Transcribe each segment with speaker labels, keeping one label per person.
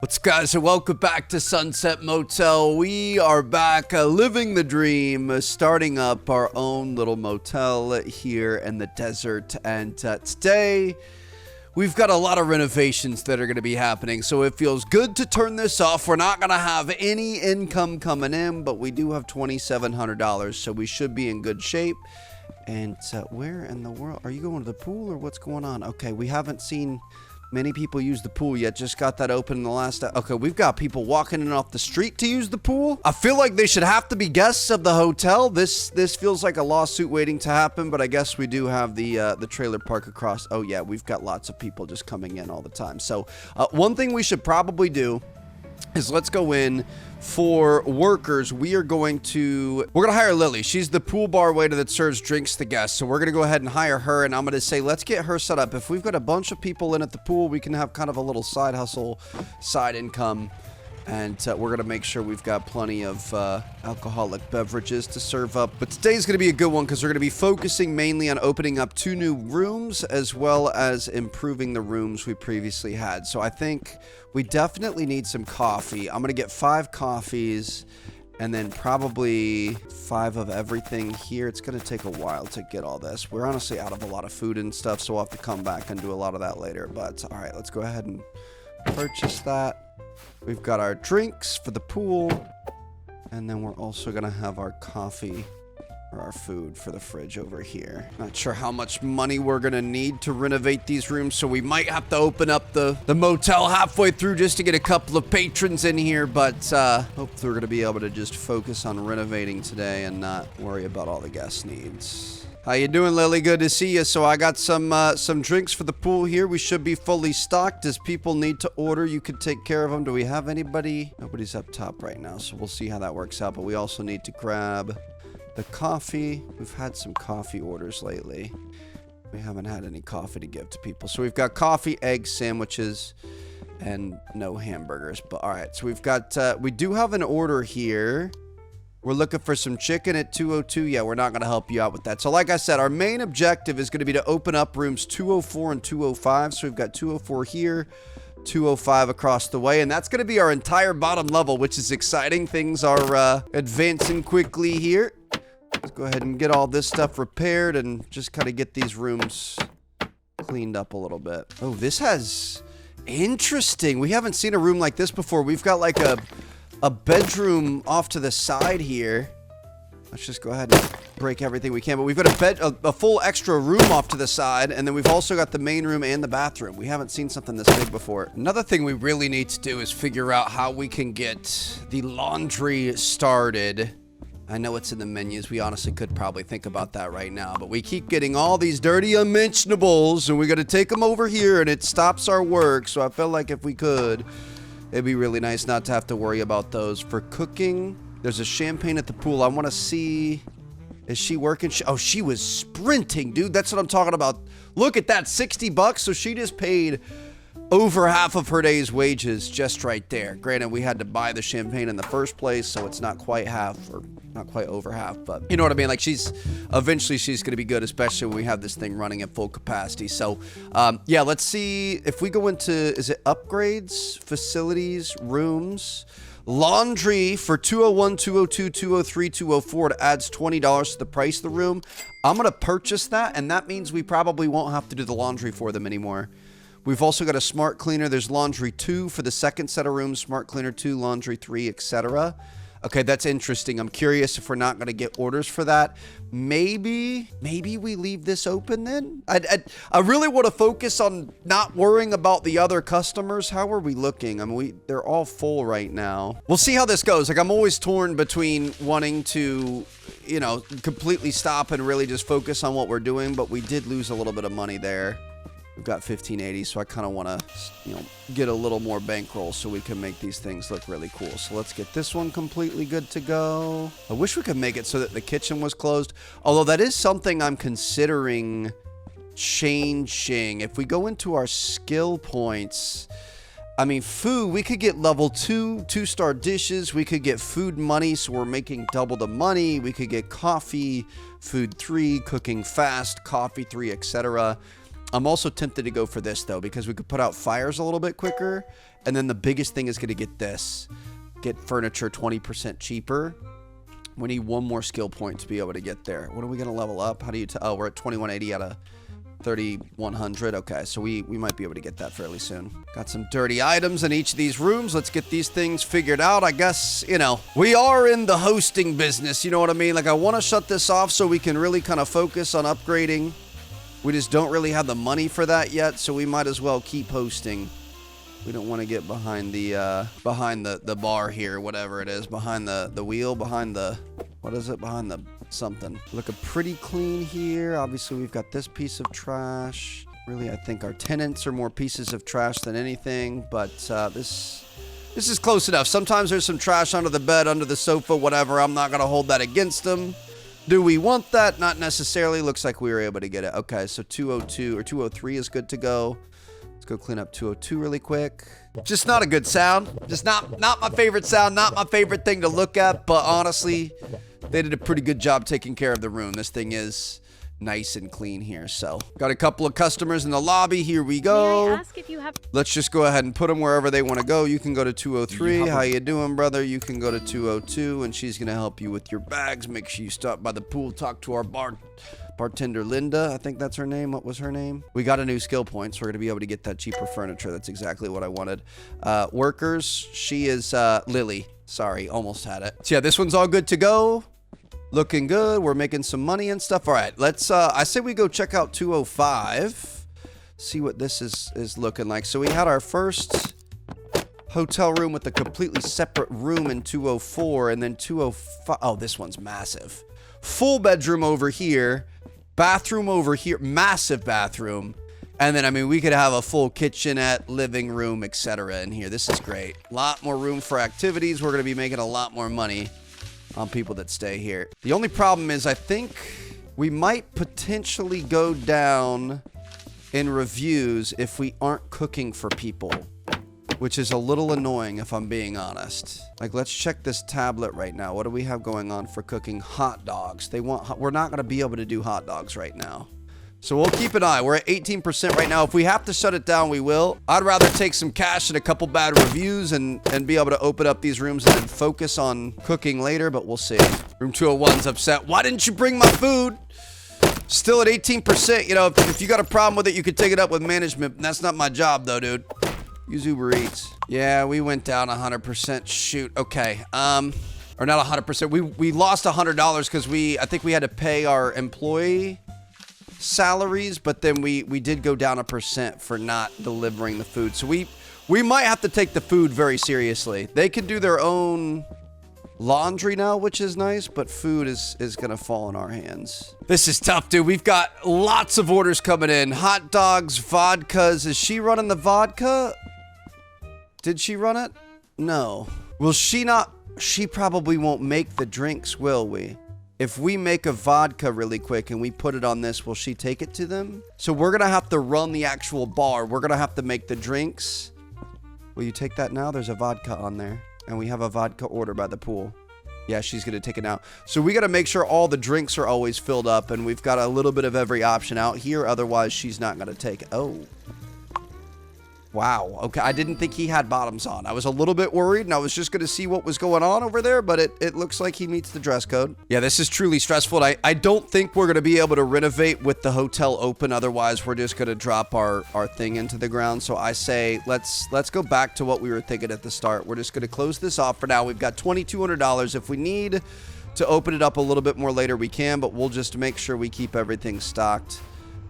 Speaker 1: What's up, guys, and welcome back to Sunset Motel. We are back living the dream, starting up our own little motel here in the desert. And today we've got a lot of renovations that are going to be happening, so it feels good to turn this off. We're not going to have any income coming in, but we do have $2,700, so we should be in good shape. And where in the world are you going, to the pool or what's going on? Okay, we haven't seen many people use the pool yet. Just got that open in the last... Okay, we've got people walking in off the street to use the pool. I feel like they should have to be guests of the hotel. This feels like a lawsuit waiting to happen, but I guess we do have the trailer park across. Oh yeah, we've got lots of people just coming in all the time. So one thing we should probably do is let's go in for workers. We're gonna hire Lily. She's the pool bar waiter that serves drinks to guests. So we're gonna go ahead and hire her, and I'm gonna say let's get her set up. If we've got a bunch of people in at the pool, we can have kind of a little side hustle, side income. And we're going to make sure we've got plenty of alcoholic beverages to serve up. But today's going to be a good one because we're going to be focusing mainly on opening up 2 new rooms as well as improving the rooms we previously had. So I think we definitely need some coffee. I'm going to get 5 coffees and then probably 5 of everything here. It's going to take a while to get all this. We're honestly out of a lot of food and stuff, so we'll have to come back and do a lot of that later. But all right, let's go ahead and purchase that. We've got our drinks for the pool, and then we're also going to have our coffee or our food for the fridge over here. Not sure how much money we're going to need to renovate these rooms, so we might have to open up the motel halfway through just to get a couple of patrons in here, but hopefully we're going to be able to just focus on renovating today and not worry about all the guest needs. How you doing, Lily? Good to see you. So I got some drinks for the pool here. We should be fully stocked. As people need to order, you could take care of them. Do we have anybody? Nobody's up top right now, so we'll see how that works out. But we also need to grab the coffee. We've had some coffee orders lately. We haven't had any coffee to give to people. So we've got coffee, eggs, sandwiches, and no hamburgers. But all right, so we've got, we do have an order here. We're looking for some chicken at 202. Yeah, we're not going to help you out with that. So like I said, our main objective is going to be to open up rooms 204 and 205. So we've got 204 here, 205 across the way. And that's going to be our entire bottom level, which is exciting. Things are advancing quickly here. Let's go ahead and get all this stuff repaired and just kind of get these rooms cleaned up a little bit. Oh, this has... Interesting. We haven't seen a room like this before. We've got like a bedroom off to the side here. Let's just go ahead and break everything we can. But we've got a full extra room off to the side, and then we've also got the main room and the bathroom. We haven't seen something this big before. Another thing we really need to do is figure out how we can get the laundry started. I know it's in the menus. We honestly could probably think about that right now, but we keep getting all these dirty unmentionables, and we got to take them over here, and it stops our work. So I felt like if we could, it'd be really nice not to have to worry about those. For cooking, there's a champagne at the pool. I want to see... Is she working? Oh, she was sprinting, dude. That's what I'm talking about. Look at that, 60 bucks. So she just paid over half of her day's wages just right there. Granted, we had to buy the champagne in the first place, so it's not quite half, or not quite over half, but you know what I mean? Like, eventually she's going to be good, especially when we have this thing running at full capacity. So, yeah, let's see if we go into, is it upgrades, facilities, rooms, laundry for 201, 202, 203, 204. It adds $20 to the price of the room. I'm going to purchase that, and that means we probably won't have to do the laundry for them anymore. We've also got a smart cleaner. There's laundry 2 for the second set of rooms, smart cleaner 2, laundry 3, etc. Okay, that's interesting. I'm curious if we're not going to get orders for that. Maybe we leave this open then? I really want to focus on not worrying about the other customers. How are we looking? I mean, they're all full right now. We'll see how this goes. Like, I'm always torn between wanting to, you know, completely stop and really just focus on what we're doing, but we did lose a little bit of money there. We've got 1580, so I kind of want to, you know, get a little more bankroll so we can make these things look really cool. So let's get this one completely good to go. I wish we could make it so that the kitchen was closed, although that is something I'm considering changing. If we go into our skill points, I mean, food, we could get level 2, 2-star dishes. We could get food money, so we're making double the money. We could get coffee, food 3, cooking fast, coffee 3, etc. I'm also tempted to go for this, though, because we could put out fires a little bit quicker, And then the biggest thing is going to get this. Get furniture 20% cheaper. We need one more skill point to be able to get there. What are we going to level up? How do you tell? Oh, we're at 2180 out of 3100. Okay, so we might be able to get that fairly soon. Got some dirty items in each of these rooms. Let's get these things figured out. I guess, you know, we are in the hosting business. You know what I mean? Like, I want to shut this off so we can really kind of focus on upgrading. We just don't really have the money for that yet, so we might as well keep hosting. We don't want to get behind the bar here, whatever it is, behind the wheel, behind the, what is it? Behind the something. Looking pretty clean here. Obviously, we've got this piece of trash. Really, I think our tenants are more pieces of trash than anything, but this is close enough. Sometimes there's some trash under the bed, under the sofa, whatever. I'm not going to hold that against them. Do we want that? Not necessarily. Looks like we were able to get it. Okay, so 202 or 203 is good to go. Let's go clean up 202 really quick. Just not a good sound. Just not my favorite sound. Not my favorite thing to look at. But honestly, they did a pretty good job taking care of the room. This thing is nice and clean here. So got a couple of customers in the lobby. Here we go.
Speaker 2: May I ask if you have...
Speaker 1: Let's just go ahead and put them wherever they want to go. You can go to 203. How you doing, brother? You can go to 202, and she's gonna help you with your bags. Make sure you stop by the pool. Talk to our bartender Linda. I think that's her name. What was her name? We got a new skill point, so we're gonna be able to get that cheaper furniture. That's exactly what I wanted. Workers. She is Lily. Sorry, almost had it. So yeah, this one's all good to go. Looking good. We're making some money and stuff. All right, let's, I say we go check out 205. See what this is looking like. So we had our first hotel room with a completely separate room in 204, and then 205. Oh, this one's massive. Full bedroom over here. Bathroom over here. Massive bathroom. And then, I mean, we could have a full kitchenette, living room, etc. in here. This is great. A lot more room for activities. We're going to be making a lot more money on people that stay here. The only problem is I think we might potentially go down in reviews if we aren't cooking for people, which is a little annoying if I'm being honest. Like, let's check this tablet right now. What do we have going on for cooking? Hot dogs. We're not going to be able to do hot dogs right now. So we'll keep an eye. We're at 18% right now. If we have to shut it down, we will. I'd rather take some cash and a couple bad reviews and be able to open up these rooms and then focus on cooking later, but we'll see. Room 201's upset. Why didn't you bring my food? Still at 18%. You know, if you got a problem with it, you could take it up with management. That's not my job, though, dude. Use Uber Eats. Yeah, we went down 100%. Shoot. Okay. Or not 100%. We lost $100 because I think we had to pay our employee salaries, but then we did go down 1% for not delivering the food. So we might have to take the food very seriously. They can do their own laundry now, which is nice, but food is gonna fall in our hands. This is tough, dude. We've got lots of orders coming in. Hot dogs, vodkas. Is she running the vodka? Did she run it? No. Will she not? She probably won't make the drinks, will we? If we make a vodka really quick and we put it on this, will she take it to them? So we're going to have to run the actual bar. We're going to have to make the drinks. Will you take that now? There's a vodka on there. And we have a vodka order by the pool. Yeah, she's going to take it now. So we got to make sure all the drinks are always filled up. And we've got a little bit of every option out here. Otherwise, she's not going to take it. Oh. Wow. Okay, I didn't think he had bottoms on. I was a little bit worried, and I was just going to see what was going on over there, but it looks like he meets the dress code. Yeah, this is truly stressful. I don't think we're going to be able to renovate with the hotel open. Otherwise, we're just going to drop our thing into the ground. So I say, let's go back to what we were thinking at the start. We're just going to close this off for now. We've got $2,200. If we need to open it up a little bit more later, we can, but we'll just make sure we keep everything stocked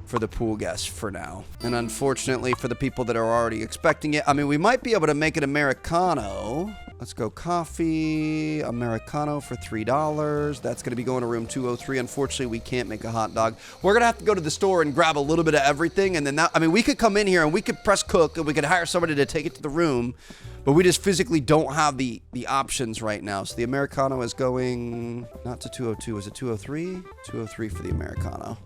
Speaker 1: for the pool guests for now. And unfortunately for the people that are already expecting it, I mean, we might be able to make it Americano. Let's go coffee, Americano for $3. That's going to be going to room 203. Unfortunately, we can't make a hot dog. We're going to have to go to the store and grab a little bit of everything. And then that, I mean, we could come in here and we could press cook and we could hire somebody to take it to the room, but we just physically don't have the options right now. So the Americano is going not to 202. Is it 203? 203 for the Americano.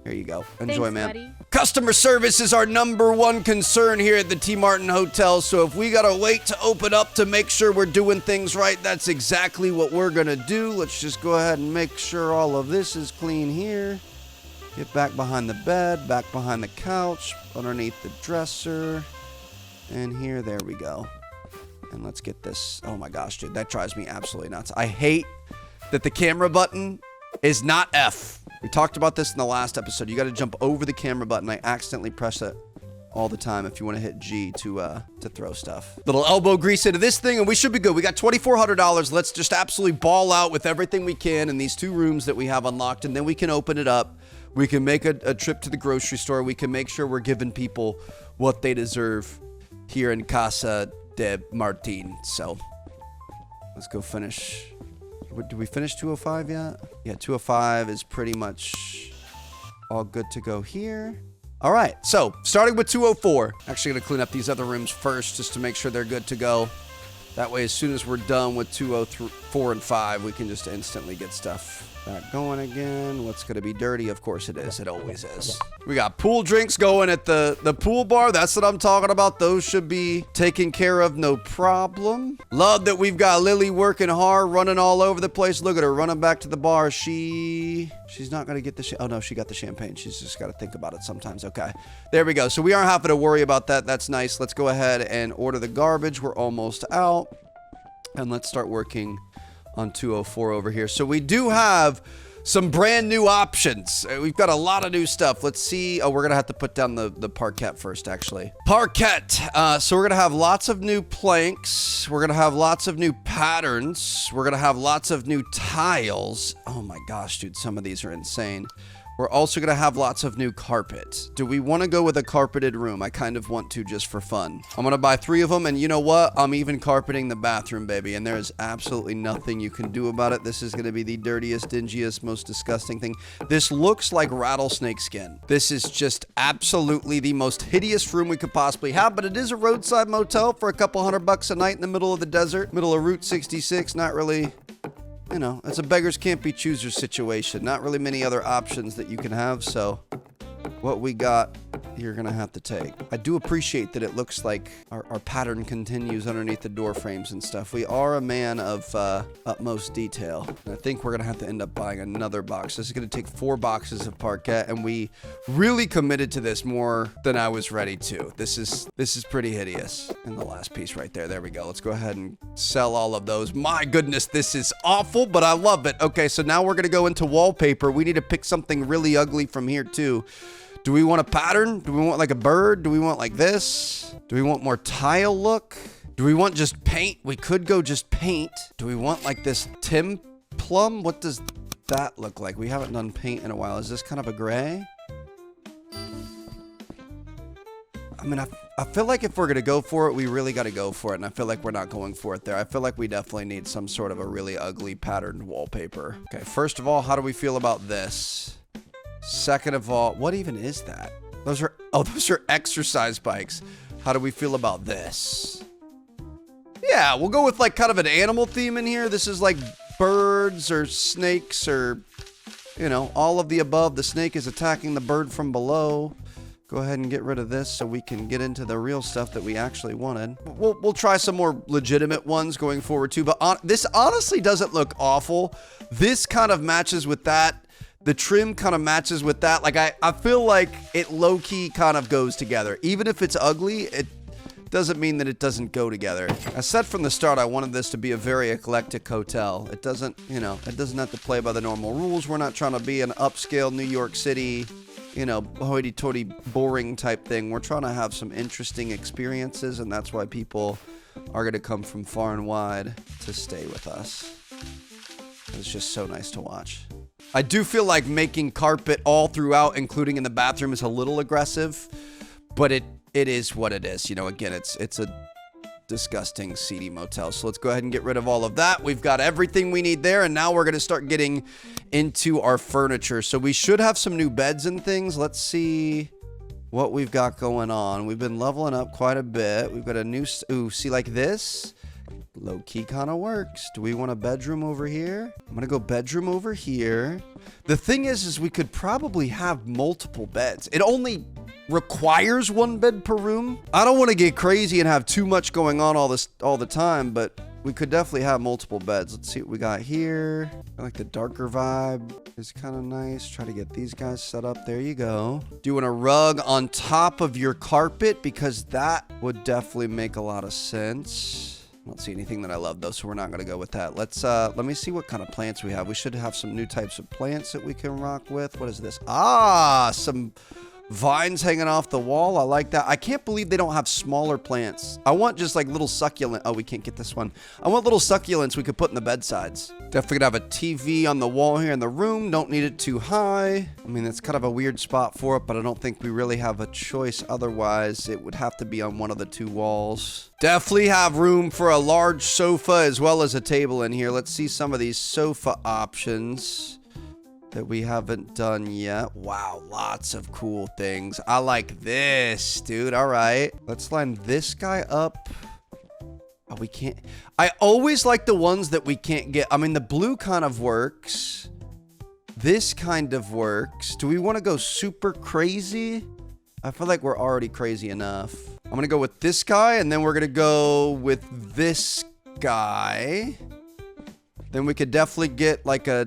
Speaker 1: Here you go. Enjoy,
Speaker 2: Thanks,
Speaker 1: man.
Speaker 2: buddy.
Speaker 1: Customer service is our #1 concern here at the T. Martin Hotel. So if we gotta wait to open up to make sure we're doing things right, that's exactly what we're gonna do. Let's just go ahead and make sure all of this is clean here. Get back behind the bed, back behind the couch, underneath the dresser. And here, there we go. And let's get this. Oh my gosh, dude, that drives me absolutely nuts. I hate that the camera button is not F. We talked about this in the last episode. You got to jump over the camera button. I accidentally press it all the time if you want to hit G to throw stuff. Little elbow grease into this thing, and we should be good. We got $2,400. Let's just absolutely ball out with everything we can in these 2 rooms that we have unlocked, and then we can open it up. We can make a trip to the grocery store. We can make sure we're giving people what they deserve here in Casa de Martin. So let's go finish. Did we finish 205 yet? Yeah, 205 is pretty much all good to go here. All right, so starting with 204. Actually gonna clean up these other rooms first just to make sure they're good to go. That way, as soon as we're done with 204 and 5, we can just instantly get stuff back going again. What's going to be dirty? Of course it is. It always is. We got pool drinks going at the pool bar. That's what I'm talking about. Those should be taken care of, no problem. Love that we've got Lily working hard, running all over the place. Look at her running back to the bar. She's not going to get the... Oh, no, she got the champagne. She's just got to think about it sometimes. Okay, there we go. So we aren't having to worry about that. That's nice. Let's go ahead and order the garbage. We're almost out. And let's start working on 204 over here. So we do have some brand new options. We've got a lot of new stuff. Let's see. Oh, we're going to have to put down the parquet first, actually. Parquet. So we're going to have lots of new planks. We're going to have lots of new patterns. We're going to have lots of new tiles. Oh my gosh, dude. Some of these are insane. We're also going to have lots of new carpet. Do we want to go with a carpeted room? I kind of want to just for fun. I'm going to buy 3 of them. And you know what? I'm even carpeting the bathroom, baby. And there is absolutely nothing you can do about it. This is going to be the dirtiest, dingiest, most disgusting thing. This looks like rattlesnake skin. This is just absolutely the most hideous room we could possibly have. But it is a roadside motel for a couple $100 a night in the middle of the desert. Middle of Route 66. Not really... You know, it's a beggars can't be choosers situation. Not really many other options that you can have, so what we got, you're gonna have to take. I do appreciate that it looks like our pattern continues underneath the door frames and stuff. We are a man of utmost detail. And I think we're gonna have to end up buying another box. This is gonna take 4 boxes of parquet, and we really committed to this more than I was ready to. This is pretty hideous. And the last piece right there, there we go. Let's go ahead and sell all of those. My goodness, this is awful, but I love it. Okay, so now we're gonna go into wallpaper. We need to pick something really ugly from here too. Do we want a pattern? Do we want like a bird? Do we want like this? Do we want more tile look? Do we want just paint? We could go just paint. Do we want like this Tim Plum? What does that look like? We haven't done paint in a while. Is this kind of a gray? I mean, I feel like if we're going to go for it, we really got to go for it. And I feel like we're not going for it there. I feel like we definitely need some sort of a really ugly patterned wallpaper. Okay, first of all, how do we feel about this? Second of all, what even is that? Those are exercise bikes. How do we feel about this? Yeah, we'll go with like kind of an animal theme in here. This is like birds or snakes or, you know, all of the above. The snake is attacking the bird from below. Go ahead and get rid of this so we can get into the real stuff that we actually wanted. We'll try some more legitimate ones going forward too. But this honestly doesn't look awful. This kind of matches with that. The trim kind of matches with that. Like, I feel like it low-key kind of goes together. Even if it's ugly, it doesn't mean that it doesn't go together. I said from the start I wanted this to be a very eclectic hotel. It doesn't, you know, it doesn't have to play by the normal rules. We're not trying to be an upscale New York City, you know, hoity-toity boring type thing. We're trying to have some interesting experiences, and that's why people are going to come from far and wide to stay with us. It's just so nice to watch. I do feel like making carpet all throughout, including in the bathroom, is a little aggressive, but it is what it is. You know, again, it's a disgusting, seedy motel. So let's go ahead and get rid of all of that. We've got everything we need there, and now we're going to start getting into our furniture. So we should have some new beds and things. Let's see what we've got going on. We've been leveling up quite a bit. We've got a new... Ooh, see, like this? Low-key kind of works. Do we want a bedroom over here? I'm gonna go bedroom over here. The thing is we could probably have multiple beds. It only requires 1 bed per room. I don't want to get crazy and have too much going on all the time, but we could definitely have multiple beds. Let's see what we got here. I like the darker vibe. It's kind of nice. Try to get these guys set up. There you go. Doing a rug on top of your carpet because that would definitely make a lot of sense. I don't see anything that I love though, so we're not going to go with that. Let me see what kind of plants we have. We should have some new types of plants that we can rock with. What is this? Ah, some vines hanging off the wall. I like that. I can't believe they don't have smaller plants. I want just like little succulent. Oh, we can't get this one. I want little succulents we could put in the bedsides. Definitely gonna have a TV on the wall here in the room. Don't need it too high. I mean, it's kind of a weird spot for it, but I don't think we really have a choice. Otherwise, it would have to be on one of the two walls. Definitely have room for a large sofa as well as a table in here. Let's see some of these sofa options that we haven't done yet. Wow, lots of cool things. I like this, dude. All right, let's line this guy up. Oh, we can't. I always like the ones that we can't get. I mean, the blue kind of works. This kind of works. Do we want to go super crazy? I feel like we're already crazy enough. I'm going to go with this guy, and then we're going to go with this guy. Then we could definitely get like a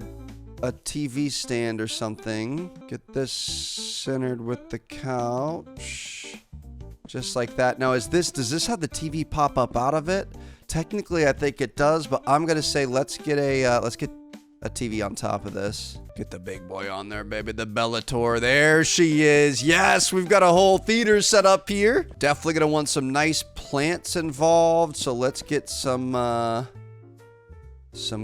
Speaker 1: TV stand or something. Get this centered with the couch. Just like that. Now, does this have the TV pop up out of it? Technically, I think it does, but I'm going to say let's get a TV on top of this. Get the big boy on there, baby. The Bellator. There she is. Yes, we've got a whole theater set up here. Definitely going to want some nice plants involved. So let's get some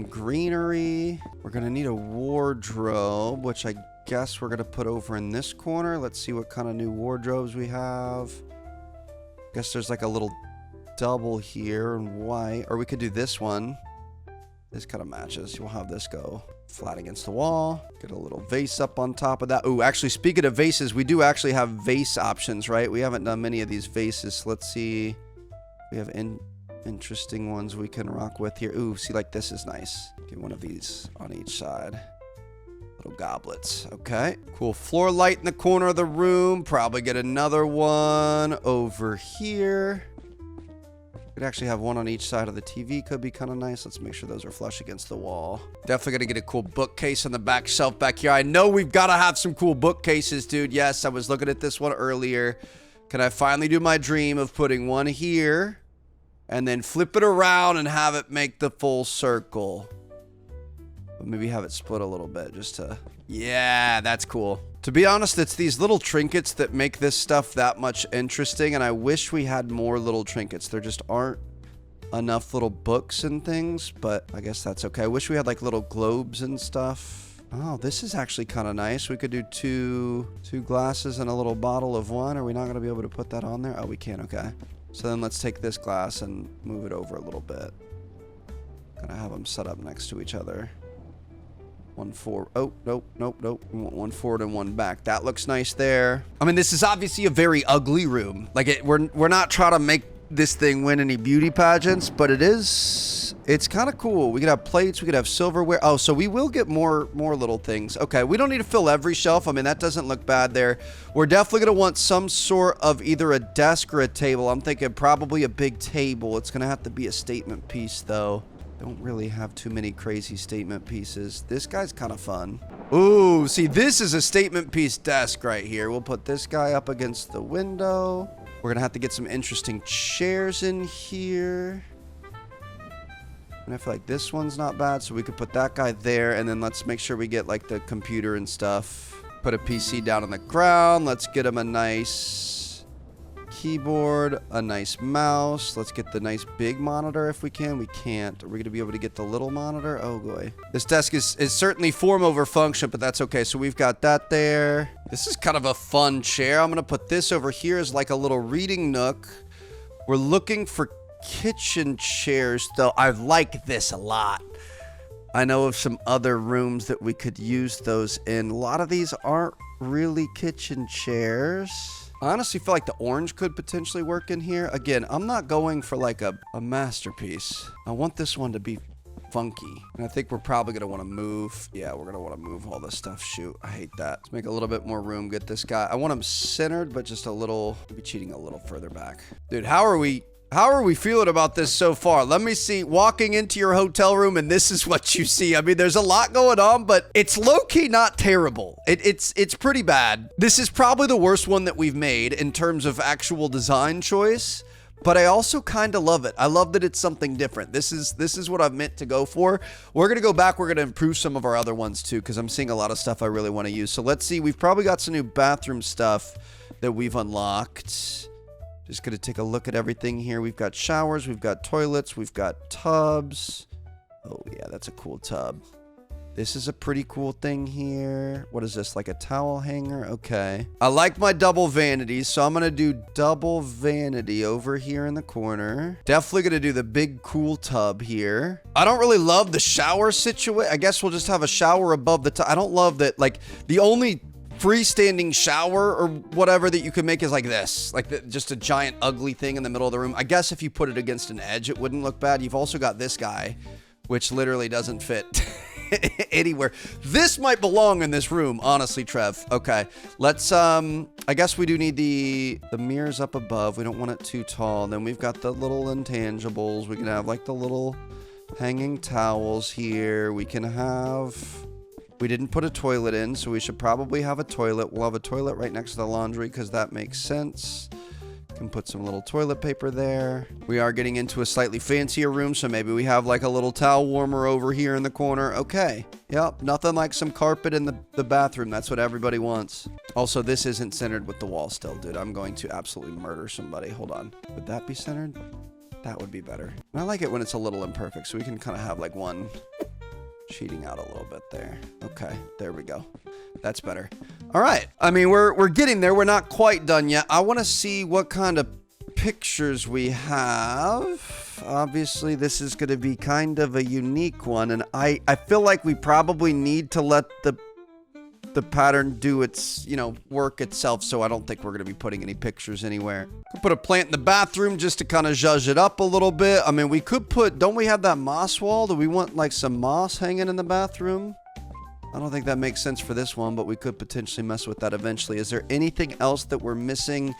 Speaker 1: greenery. We're going to need a wardrobe, which I guess we're going to put over in this corner. Let's see what kind of new wardrobes we have. Guess there's like a little double here in white. Or we could do this one. This kind of matches. We'll have this go flat against the wall. Get a little vase up on top of that. Ooh, actually, speaking of vases, we do actually have vase options, right? We haven't done many of these vases. So let's see. We have interesting ones we can rock with here. Ooh, see, like this is nice. Get one of these on each side. Little goblets. Okay. Cool floor light in the corner of the room. Probably get another one over here. Could actually have one on each side of the TV. Could be kind of nice. Let's make sure those are flush against the wall. Definitely going to get a cool bookcase on the back shelf back here. I know we've got to have some cool bookcases, dude. Yes, I was looking at this one earlier. Can I finally do my dream of putting one here and then flip it around and have it make the full circle? But maybe have it split a little bit just to... Yeah, that's cool. To be honest, it's these little trinkets that make this stuff that much interesting, and I wish we had more little trinkets. There just aren't enough little books and things, but I guess that's okay. I wish we had like little globes and stuff. Oh, this is actually kind of nice. We could do two glasses and a little bottle of wine. Are we not going to be able to put that on there? Oh, we can. Okay. So then let's take this glass and move it over a little bit. Gonna have them set up next to each other. One forward. Oh, nope. We want one forward and one back. That looks nice there. I mean, this is obviously a very ugly room. Like, we're not trying to make this thing win any beauty pageants, but it's kind of cool. We could have plates. We could have silverware. Oh, so we will get more little things. Okay, we don't need to fill every shelf. I mean, that doesn't look bad there. We're definitely going to want some sort of either a desk or a table. I'm thinking probably a big table. It's going to have to be a statement piece, though. Don't really have too many crazy statement pieces. This guy's kind of fun. Ooh, see, this is a statement piece desk right here. We'll put this guy up against the window. We're gonna have to get some interesting chairs in here. And I feel like this one's not bad, so we could put that guy there, and then let's make sure we get like the computer and stuff. Put a PC down on the ground. Let's get him a nice keyboard, a nice mouse. Let's get the nice big monitor if we can. We can't. Are we going to be able to get the little monitor? Oh boy. This desk is certainly form over function, but that's okay. So we've got that there. This is kind of a fun chair. I'm going to put this over here as like a little reading nook. We're looking for kitchen chairs though. I like this a lot. I know of some other rooms that we could use those in. A lot of these aren't really kitchen chairs. I honestly feel like the orange could potentially work in here. Again, I'm not going for like a masterpiece. I want this one to be funky. And I think we're probably going to want to move. Yeah, we're going to want to move all this stuff. Shoot, I hate that. Let's make a little bit more room. Get this guy. I want him centered, but just a little, maybe cheating a little further back. Dude, how are we How are we feeling about this so far? Let me see. Walking into your hotel room and this is what you see. I mean, there's a lot going on, but it's low-key not terrible. It's pretty bad. This is probably the worst one that we've made in terms of actual design choice, but I also kind of love it. I love that it's something different. This is what I've meant to go for. We're going to go back. We're going to improve some of our other ones too, because I'm seeing a lot of stuff I really want to use. So let's see. We've probably got some new bathroom stuff that we've unlocked. Just going to take a look at everything here. We've got showers, we've got toilets, we've got tubs. Oh yeah, that's a cool tub. This is a pretty cool thing here. What is this, like a towel hanger? Okay. I like my double vanities, so I'm going to do double vanity over here in the corner. Definitely going to do the big cool tub here. I don't really love the shower situation. I guess we'll just have a shower above the tub. I don't love that, like, the only freestanding shower or whatever that you can make is like this, like just a giant ugly thing in the middle of the room. I guess if you put it against an edge, it wouldn't look bad. You've also got this guy, which literally doesn't fit anywhere. This might belong in this room, honestly, Trev. Okay, let's, I guess we do need the mirrors up above. We don't want it too tall. And then we've got the little intangibles. We can have like the little hanging towels here. We can have... We didn't put a toilet in, so we should probably have a toilet. We'll have a toilet right next to the laundry because that makes sense. Can put some little toilet paper there. We are getting into a slightly fancier room, so maybe we have like a little towel warmer over here in the corner. Okay. Yep, nothing like some carpet in the bathroom. That's what everybody wants. Also, this isn't centered with the wall still, dude. I'm going to absolutely murder somebody. Hold on. Would that be centered? That would be better. And I like it when it's a little imperfect, so we can kind of have like one... cheating out a little bit there. Okay, there we go. That's better. All right. I mean, we're getting there. We're not quite done yet. I want to see what kind of pictures we have. Obviously, this is going to be kind of a unique one, and I feel like we probably need to let the pattern do its, work itself, so I don't think we're going to be putting any pictures anywhere. Put a plant in the bathroom just to kind of zhuzh it up a little bit. I mean, we could put, don't we have that moss wall? Do we want like some moss hanging in the bathroom? I don't think that makes sense for this one, but we could potentially mess with that eventually. Is there anything else that we're missing?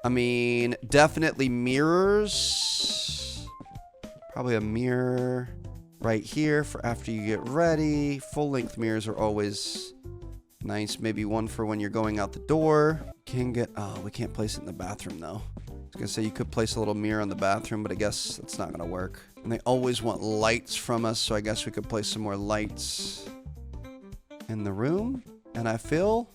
Speaker 1: I mean, definitely mirrors. Probably a mirror right here for after you get ready. Full-length mirrors are always... nice. Maybe one for when you're going out the door. We can't place it in the bathroom though. I was gonna say you could place a little mirror in the bathroom, but I guess that's not gonna work. And they always want lights from us, so I guess we could place some more lights in the room. And I feel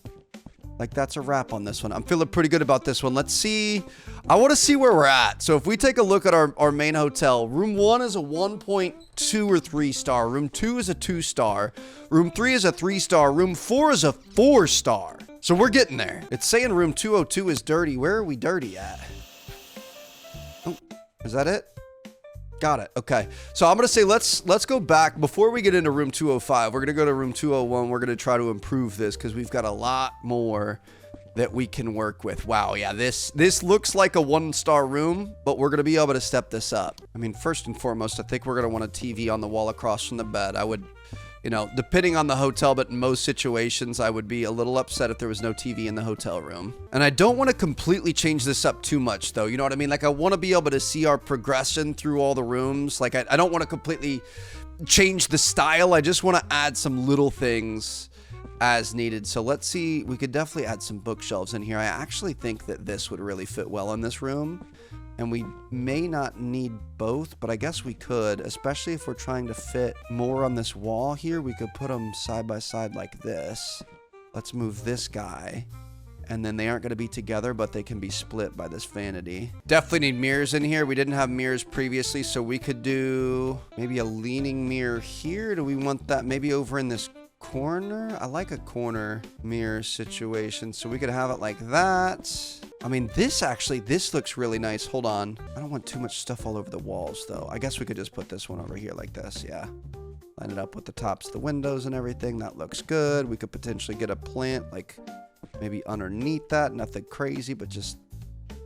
Speaker 1: like that's a wrap on this one. I'm feeling pretty good about this one. Let's see. I want to see where we're at. So if we take a look at our main hotel, room 1 is a 1.2 or 3 star. Room 2 is a 2 star. Room 3 is a 3 star. Room 4 is a 4 star. So we're getting there. It's saying room 202 is dirty. Where are we dirty at? Oh, is that it? Got it. Okay. So I'm going to say let's go back before we get into room 205. We're going to go to room 201. We're going to try to improve this because we've got a lot more that we can work with. Wow. Yeah, this looks like a 1-star room, but we're going to be able to step this up. I mean, first and foremost, I think we're going to want a TV on the wall across from the bed. I would, depending on the hotel, but in most situations, I would be a little upset if there was no TV in the hotel room. And I don't want to completely change this up too much, though. You know what I mean? Like, I want to be able to see our progression through all the rooms. Like, I don't want to completely change the style. I just want to add some little things as needed. So let's see. We could definitely add some bookshelves in here. I actually think that this would really fit well in this room. And we may not need both, but I guess we could, especially if we're trying to fit more on this wall here. We could put them side by side like this. Let's move this guy. And then they aren't going to be together, but they can be split by this vanity. Definitely need mirrors in here. We didn't have mirrors previously, so we could do maybe a leaning mirror here. Do we want that maybe over in this corner? I like a corner mirror situation, so we could have it like that. I mean, this looks really nice. Hold on. I don't want too much stuff all over the walls, though. I guess we could just put this one over here like this. Yeah. Line it up with the tops of the windows and everything. That looks good. We could potentially get a plant, like, maybe underneath that. Nothing crazy, but just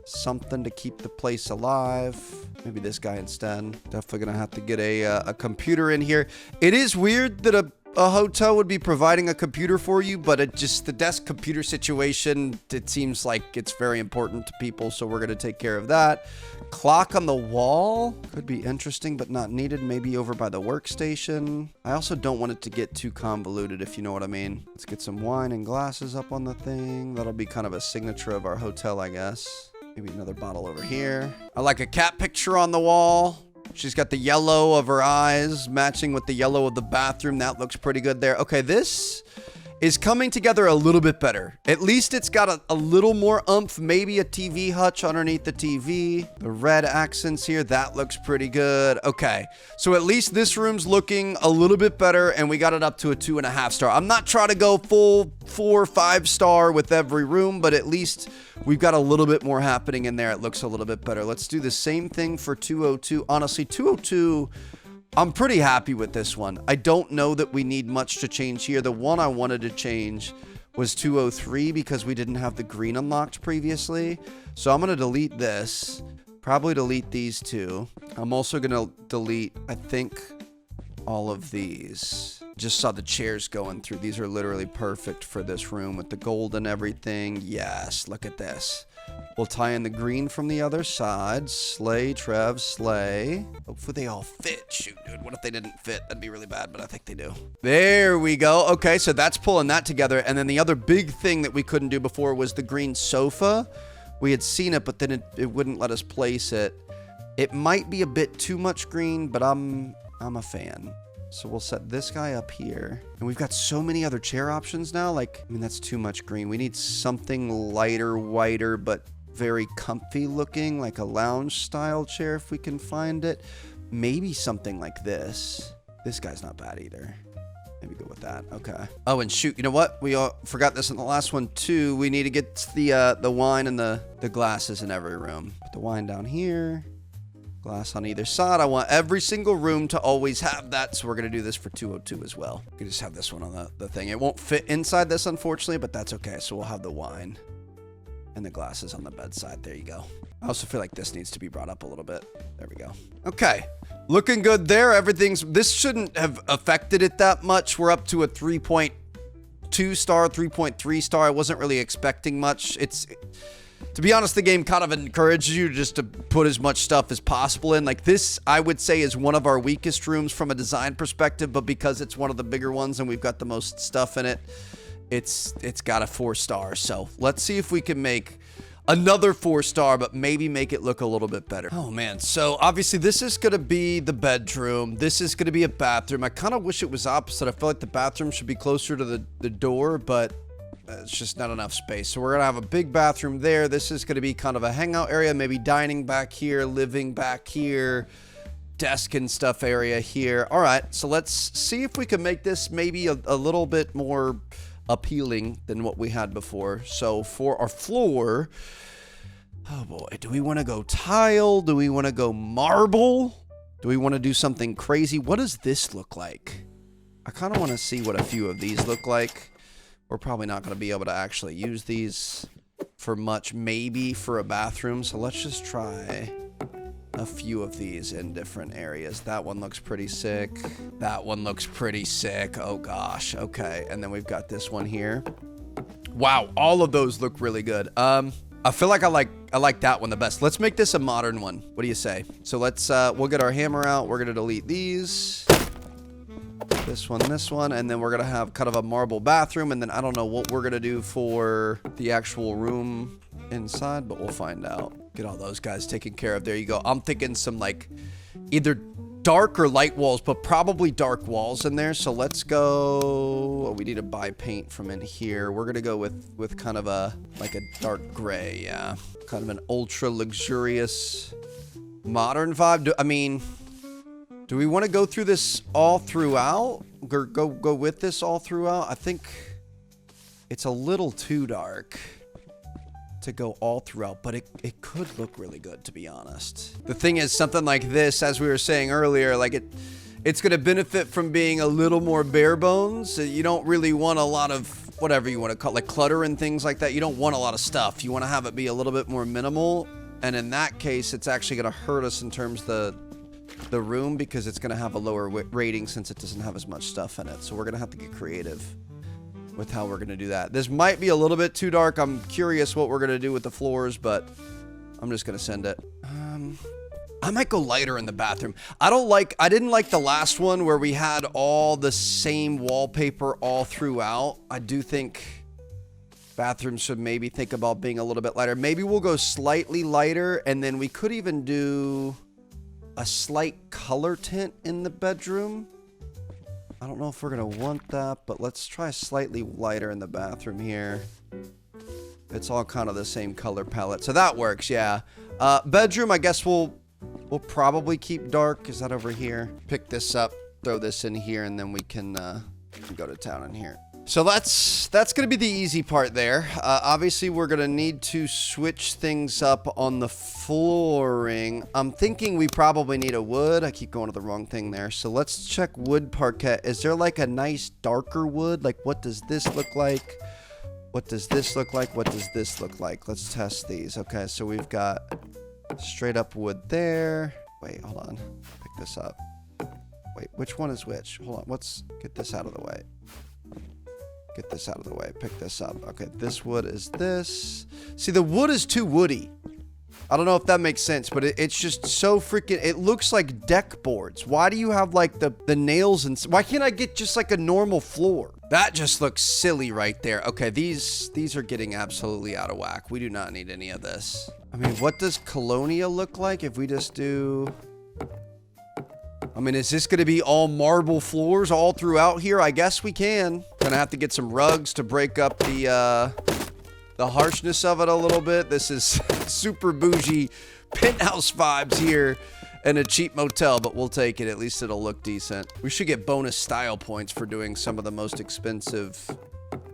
Speaker 1: something to keep the place alive. Maybe this guy instead. Definitely gonna have to get a computer in here. It is weird that a hotel would be providing a computer for you, but the desk computer situation, it seems like it's very important to people, so we're going to take care of that. Clock on the wall could be interesting, but not needed. Maybe over by the workstation. I also don't want it to get too convoluted, if you know what I mean. Let's get some wine and glasses up on the thing. That'll be kind of a signature of our hotel, I guess. Maybe another bottle over here. I like a cat picture on the wall. She's got the yellow of her eyes matching with the yellow of the bathroom. That looks pretty good there. Okay, this is coming together a little bit better. At least it's got a little more oomph, maybe a TV hutch underneath the TV. The red accents here, that looks pretty good. Okay, so at least this room's looking a little bit better, and we got it up to a 2.5 star. I'm not trying to go full 4 or 5 star with every room, but at least we've got a little bit more happening in there. It looks a little bit better. Let's do the same thing for 202. Honestly, 202... I'm pretty happy with this one. I don't know that we need much to change here. The one I wanted to change was 203 because we didn't have the green unlocked previously. So I'm going to delete this. Probably delete these two. I'm also going to delete, I think, all of these. Just saw the chairs going through. These are literally perfect for this room with the gold and everything. Yes, look at this. We'll tie in the green from the other side. Slay, Trev, slay. Hopefully they all fit. Shoot, dude. What if they didn't fit? That'd be really bad, but I think they do. There we go. Okay, so that's pulling that together. And then the other big thing that we couldn't do before was the green sofa. We had seen it, but then it wouldn't let us place it. It might be a bit too much green, but I'm a fan. So we'll set this guy up here. And we've got so many other chair options now. Like, I mean, that's too much green. We need something lighter, whiter, but very comfy looking, like a lounge style chair if we can find it. Maybe something like this. This guy's not bad either. Maybe go with that. Okay. Oh, and shoot, you know what? We forgot this in the last one too. We need to get the wine and the glasses in every room. Put the wine down here. Glass on either side. I want every single room to always have that, so we're going to do this for 202 as well. We can just have this one on the thing. It won't fit inside this, unfortunately, but that's okay. So we'll have the wine and the glasses on the bedside. There you go. I also feel like this needs to be brought up a little bit. There we go. Okay. Looking good there. This shouldn't have affected it that much. We're up to a 3.2 star, 3.3 star. I wasn't really expecting much. To be honest, the game kind of encourages you just to put as much stuff as possible in. Like this, I would say, is one of our weakest rooms from a design perspective, but because it's one of the bigger ones and we've got the most stuff in it, it's got a 4 star. So let's see if we can make another 4 star, but maybe make it look a little bit better. Oh man, so obviously this is gonna be the bedroom. This is gonna be a bathroom. I kind of wish it was opposite. I feel like the bathroom should be closer to the door, but it's just not enough space. So we're gonna have a big bathroom there. This is gonna be kind of a hangout area, maybe dining back here, living back here, desk and stuff area here. All right, so let's see if we can make this maybe a little bit more appealing than what we had before. So for our floor, oh boy, do we want to go tile? Do we want to go marble? Do we want to do something crazy? What does this look like? I kind of want to see what a few of these look like. We're probably not going to be able to actually use these for much, maybe for a bathroom. So let's just try a few of these in different areas. That one looks pretty sick. That one looks pretty sick. Oh gosh. Okay. And then we've got this one here. Wow. All of those look really good. I feel like I like that one the best. Let's make this a modern one. What do you say? So let's, we'll get our hammer out. We're going to delete these. This one, and then we're going to have kind of a marble bathroom, and then I don't know what we're going to do for the actual room inside, but we'll find out. Get all those guys taken care of. There you go. I'm thinking some, like, either dark or light walls, but probably dark walls in there, so let's go... Oh, we need to buy paint from in here. We're going to go with kind of a, like a dark gray, yeah. Kind of an ultra luxurious modern vibe. I mean... Do we want to go through this all throughout? Or go with this all throughout? I think it's a little too dark to go all throughout, but it could look really good, to be honest. The thing is, something like this, as we were saying earlier, like it's going to benefit from being a little more bare bones. You don't really want a lot of whatever you want to call it, like clutter and things like that. You don't want a lot of stuff. You want to have it be a little bit more minimal. And in that case, it's actually going to hurt us in terms of the room because it's going to have a lower rating since it doesn't have as much stuff in it. So we're going to have to get creative with how we're going to do that. This might be a little bit too dark. I'm curious what we're going to do with the floors, but I'm just going to send it. I might go lighter in the bathroom. I didn't like the last one where we had all the same wallpaper all throughout. I do think bathrooms should maybe think about being a little bit lighter. Maybe we'll go slightly lighter, and then we could even do a slight color tint in the bedroom. I don't know if we're going to want that, but let's try slightly lighter in the bathroom here. It's all kind of the same color palette. So that works, yeah. Bedroom, I guess we'll probably keep dark. Is that over here? Pick this up, throw this in here, and then we can go to town in here. So that's going to be the easy part there. Obviously, we're going to need to switch things up on the flooring. I'm thinking we probably need a wood. I keep going to the wrong thing there. So let's check wood parquet. Is there like a nice darker wood? Like, what does this look like? What does this look like? What does this look like? Let's test these. Okay, so we've got straight up wood there. Wait, hold on. Pick this up. Wait, which one is which? Hold on. Let's get this out of the way. Get this out of the way. Pick this up. Okay, this wood is this. See, the wood is too woody. I don't know if that makes sense, but it's just so freaking... It looks like deck boards. Why do you have, like, the nails and... Why can't I get just, like, a normal floor? That just looks silly right there. Okay, these are getting absolutely out of whack. We do not need any of this. I mean, what does Colonia look like if we just do... I mean, is this going to be all marble floors all throughout here? I guess we can. Gonna have to get some rugs to break up the harshness of it a little bit. This is super bougie penthouse vibes here and a cheap motel, but we'll take it. At least it'll look decent. We should get bonus style points for doing some of the most expensive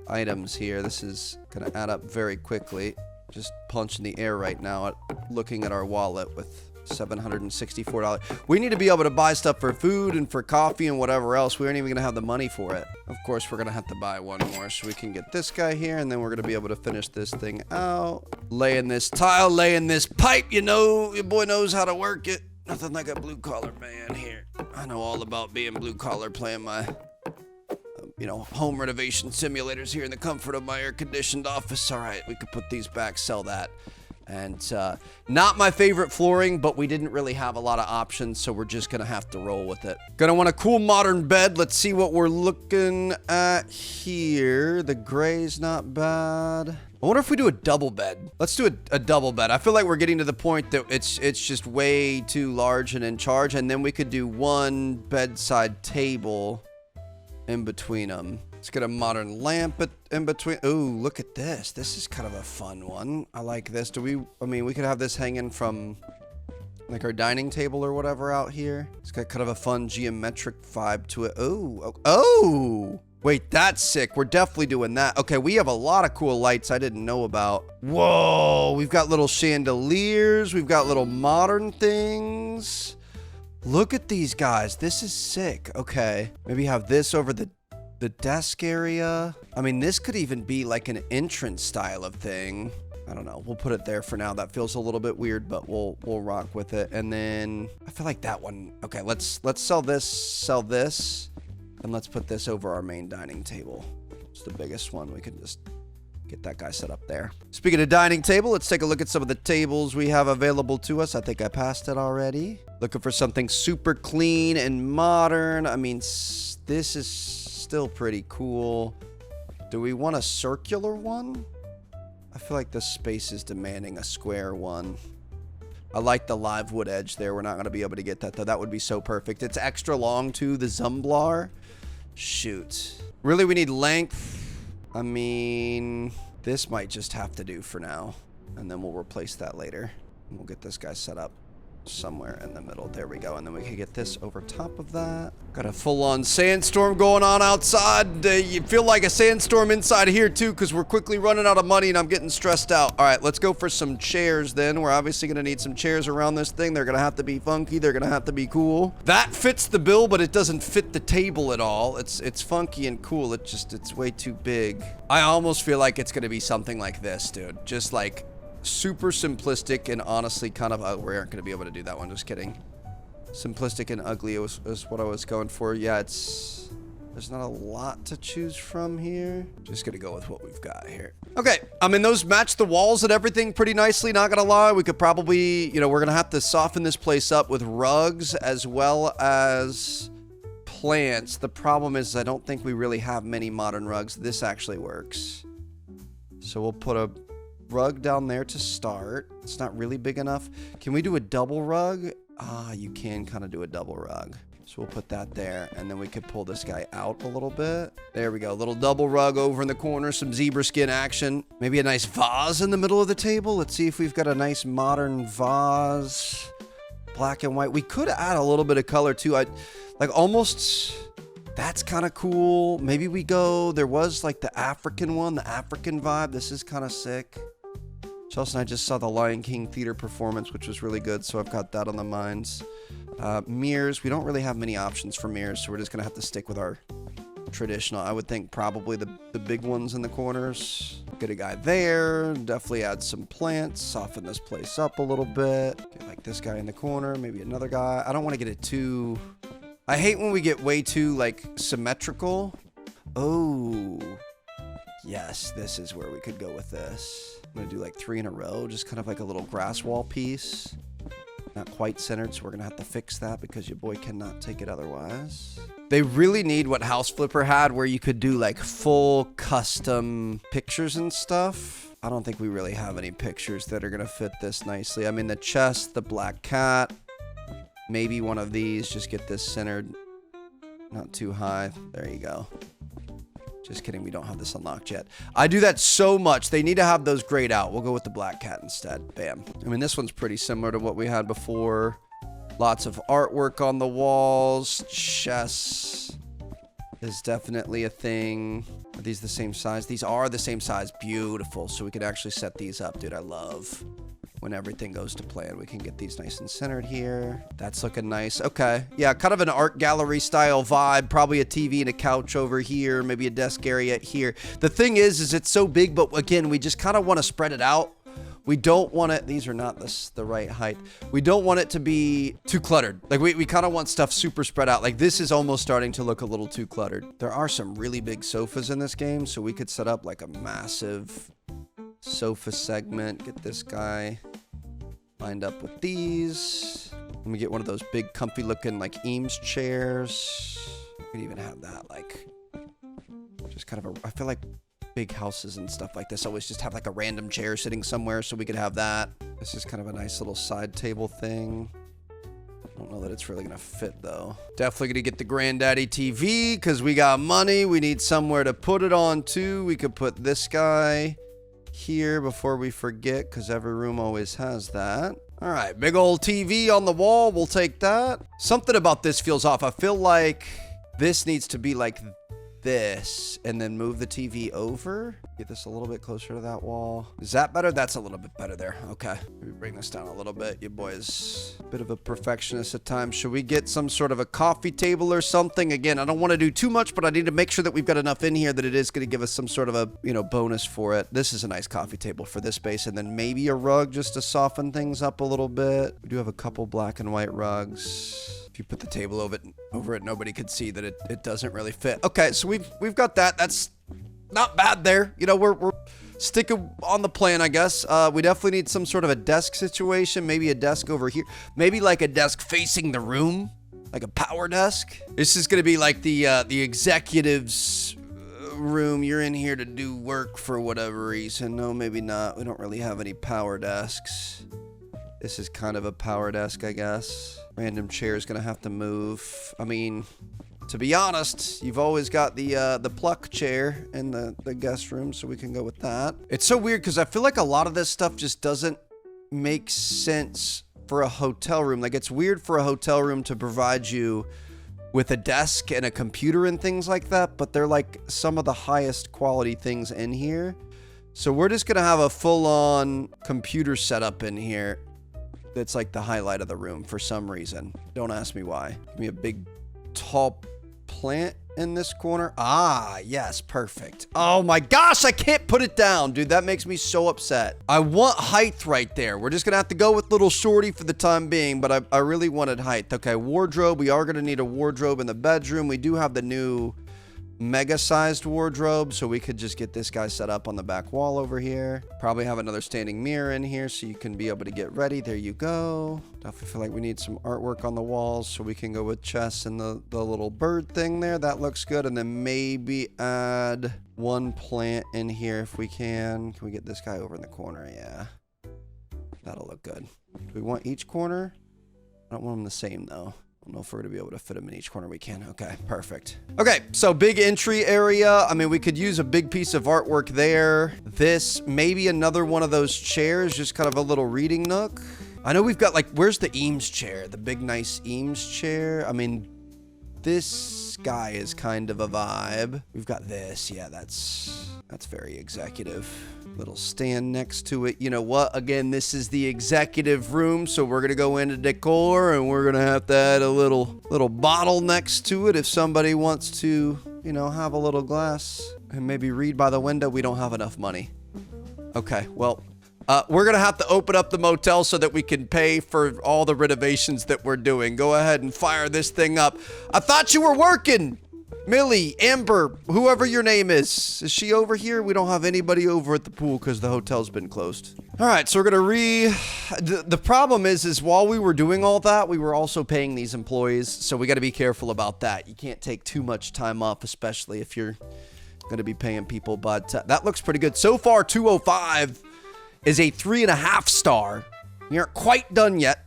Speaker 1: items here. This is going to add up very quickly. Just punch in the air right now at looking at our wallet with $764. We need to be able to buy stuff for food and for coffee and whatever else. We aren't even going to have the money for it. Of course, we're going to have to buy one more so we can get this guy here, and then we're going to be able to finish this thing out. Laying this tile, laying this pipe. You know, your boy knows how to work it. Nothing like a blue-collar man here. I know all about being blue-collar, playing my, home renovation simulators here in the comfort of my air-conditioned office. All right, we could put these back, sell that. And not my favorite flooring, but we didn't really have a lot of options, so we're just gonna have to roll with it. Gonna want a cool modern bed. Let's see what we're looking at here. The gray's not bad. I wonder if we do a double bed. Let's do a double bed. I feel like we're getting to the point that it's just way too large and in charge, and then we could do one bedside table in between them. Let's get a modern lamp in between. Ooh, look at this. This is kind of a fun one. I like this. We could have this hanging from like our dining table or whatever out here. It's got kind of a fun geometric vibe to it. Oh, wait, that's sick. We're definitely doing that. Okay, we have a lot of cool lights I didn't know about. Whoa, we've got little chandeliers. We've got little modern things. Look at these guys. This is sick. Okay, maybe have this over the desk area. I mean, this could even be like an entrance style of thing. I don't know. We'll put it there for now. That feels a little bit weird, but we'll rock with it. And then I feel like that one. Okay, let's sell this, and let's put this over our main dining table. It's the biggest one. We can just get that guy set up there. Speaking of dining table, let's take a look at some of the tables we have available to us. I think I passed it already. Looking for something super clean and modern. I mean, this is still pretty cool. Do we want a circular one? I feel like this space is demanding a square one. I like the live wood edge there. We're not going to be able to get that, though. That would be so perfect. It's extra long, too, the Zumblar. Shoot. Really, we need length. I mean, this might just have to do for now. And then we'll replace that later. And we'll get this guy set up somewhere in the middle. There we go. And then we can get this over top of that. Got a full-on sandstorm going on outside. You feel like a sandstorm inside here too, because we're quickly running out of money and I'm getting stressed out. All right, let's go for some chairs then. We're obviously going to need some chairs around this thing. They're going to have to be funky. They're going to have to be cool. That fits the bill, but it doesn't fit the table at all. It's funky and cool. It's way too big. I almost feel like it's going to be something like this, dude. Just like super simplistic and honestly kind of, we aren't going to be able to do that one. Just kidding. Simplistic and ugly is what I was going for. Yeah, there's not a lot to choose from here. Just gonna go with what we've got here. Okay, I mean, those match the walls and everything pretty nicely, not gonna lie. We could probably, you know, we're gonna have to soften this place up with rugs as well as plants. The problem is I don't think we really have many modern rugs. This actually works. So we'll put a rug down there to start. It's not really big enough. Can we do a double rug? Ah, you can kind of do a double rug. So we'll put that there, and then we could pull this guy out a little bit. There we go. A little double rug over in the corner, some zebra skin action. Maybe a nice vase in the middle of the table. Let's see if we've got a nice modern vase. Black and white. We could add a little bit of color too. Like almost, that's kind of cool. Maybe we go, there was like the African one, the African vibe. This is kind of sick. Chelsea and I just saw the Lion King theater performance, which was really good. So I've got that on the minds. Mirrors, we don't really have many options for mirrors, so we're just gonna have to stick with our traditional. I would think probably the big ones in the corners. Get a guy there, definitely add some plants, soften this place up a little bit. Get like this guy in the corner, maybe another guy. I don't want to get it too, I hate when we get way too like symmetrical. Oh yes, this is where we could go with this. I'm gonna do like 3 in a row, just kind of like a little grass wall piece. Not quite centered, so we're gonna have to fix that because your boy cannot take it otherwise. They really need what House Flipper had, where you could do like full custom pictures and stuff. I don't think we really have any pictures that are gonna fit this nicely. I mean, the chest, the black cat, maybe one of these, just get this centered, not too high. There you go. Just kidding, we don't have this unlocked yet. I do that so much. They need to have those grayed out. We'll go with the black cat instead. Bam. I mean, this one's pretty similar to what we had before. Lots of artwork on the walls. Chess is definitely a thing. Are these the same size? These are the same size. Beautiful. So we could actually set these up, dude. I love when everything goes to plan. We can get these nice and centered here. That's looking nice. Okay. Yeah, kind of an art gallery style vibe. Probably a TV and a couch over here. Maybe a desk area here. The thing is it's so big, but again, we just kind of want to spread it out. We don't want it, these are not the right height. We don't want it to be too cluttered. Like we kind of want stuff super spread out. Like this is almost starting to look a little too cluttered. There are some really big sofas in this game, so we could set up like a massive sofa segment. Get this guy lined up with these. Let me get one of those big comfy looking like Eames chairs. We could even have that like just kind of I feel like big houses and stuff like this always just have like a random chair sitting somewhere, so we could have that. This is kind of a nice little side table thing. I don't know that it's really gonna fit though. Definitely gonna get the granddaddy TV because we got money. We need somewhere to put it on too. We could put this guy here before we forget, because every room always has that. All right, big old TV on the wall. We'll take that. Something about this feels off. I feel like this needs to be like this and then move the TV over. Get this a little bit closer to that wall. Is that better? That's a little bit better there. Okay. Maybe bring this down a little bit. Your boy's a bit of a perfectionist at times. Should we get some sort of a coffee table or something? Again, I don't want to do too much, but I need to make sure that we've got enough in here that it is going to give us some sort of a, you know, bonus for it. This is a nice coffee table for this space, and then maybe a rug just to soften things up a little bit. We do have a couple black and white rugs. If you put the table over it, nobody could see that it doesn't really fit. Okay, so we've got that. That's not bad there. You know, we're sticking on the plan, I guess. We definitely need some sort of a desk situation. Maybe a desk over here. Maybe like a desk facing the room, like a power desk. This is gonna be like the executives room. You're in here to do work for whatever reason. No, maybe not. We don't really have any power desks. This is kind of a power desk, I guess. Random chair is gonna have to move. I mean, to be honest, you've always got the pluck chair in the guest room, so we can go with that. It's so weird because I feel like a lot of this stuff just doesn't make sense for a hotel room. Like, it's weird for a hotel room to provide you with a desk and a computer and things like that, but they're like some of the highest quality things in here. So we're just gonna have a full-on computer setup in here. That's like the highlight of the room for some reason. Don't ask me why. Give me a big, tall plant in this corner. Ah, yes, perfect. Oh my gosh, I can't put it down, dude. That makes me so upset. I want height right there. We're just gonna have to go with little shorty for the time being, but I really wanted height. Okay, wardrobe. We are gonna need a wardrobe in the bedroom. We do have the new mega-sized wardrobe, so we could just get this guy set up on the back wall over here. Probably have another standing mirror in here so you can be able to get ready. There you go. Definitely feel like we need some artwork on the walls, so we can go with chess and the little bird thing there. That looks good. And then maybe add one plant in here if we can. Can we get this guy over in the corner? Yeah, that'll look good. Do we want each corner? I don't want them the same though. I don't know if we're going to be able to fit them in each corner. We can. Okay, perfect. Okay, so big entry area. I mean, we could use a big piece of artwork there. This, maybe another one of those chairs, just kind of a little reading nook. I know we've got like, where's the Eames chair? The big, nice Eames chair. I mean, this guy is kind of a vibe. We've got this. Yeah, that's very executive. Little stand next to it. You know what? Again, this is the executive room, so we're gonna go into decor, and we're gonna have to add a little bottle next to it if somebody wants to, you know, have a little glass and maybe read by the window. We don't have enough money. Okay, well, we're gonna have to open up the motel so that we can pay for all the renovations that we're doing. Go ahead and fire this thing up. I thought you were working. Millie, Amber, whoever your name is she over here? We don't have anybody over at the pool because the hotel's been closed. All right, so we're gonna the problem is while we were doing all that, we were also paying these employees, so we got to be careful about that. You can't take too much time off, especially if you're gonna be paying people. But that looks pretty good so far. 205 is a 3.5 star. We aren't quite done yet,